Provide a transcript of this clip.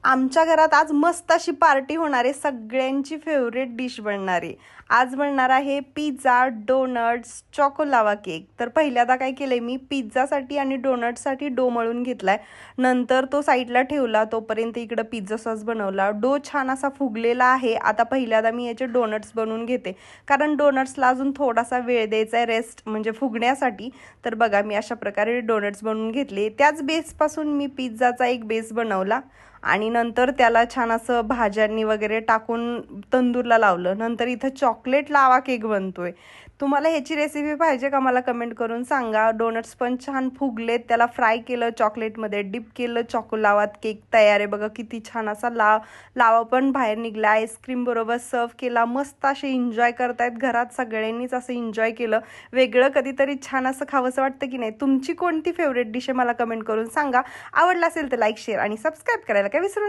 आमच्या घरात आज मस्त अशी पार्टी होणार आहे. सगळ्यांची फेवरेट डिश बनणार आहे. आज बनणार आहे पिझ्झा, डोनट्स, चॉकोलावा केक. तर पहिल्यांदा काय केलंय, मी पिझ्झासाठी आणि डोनट्ससाठी डो मळून घेतलाय. नंतर तो साईडला ठेवला. तोपर्यंत इकडं पिझ्झा सॉस बनवला. डो छान असा फुगलेला आहे. आता पहिल्यांदा मी याचे डोनट्स बनवून घेते, कारण डोनट्सला अजून थोडासा वेळ द्यायचा आहे, रेस्ट म्हणजे फुगण्यासाठी. तर बघा, मी अशा प्रकारे डोनट्स बनवून घेतले. त्याच बेसपासून मी पिझ्झाचा एक बेस बनवला आणि नंतर त्याला छान असं भाज्यांनी वगैरे टाकून तंदूरला लावलं. नंतर इथं चॉकलेट लावा केक बनतोय. तुम्हाला ह्याची रेसिपी पाहिजे का, मला कमेंट करून सांगा. डोनट्स पण छान फुगलेत, त्याला फ्राय केलं, चॉकलेटमध्ये डिप केलं. चॉकोलावात केक तयार आहे. बघा किती छान असा लावा पण बाहेर निघला. आईस्क्रीम बरोबर सर्व केला. मस्त असे एन्जॉय करतायत घरात. सगळ्यांनीच असं एन्जॉय केलं. वेगळं कधीतरी छान असं खावंसं वाटतं की नाही. तुमची कोणती फेवरेट डिश आहे मला कमेंट करून सांगा. आवडला असेल तर लाईक, शेअर आणि सबस्क्राईब करायला काय विसरू नका.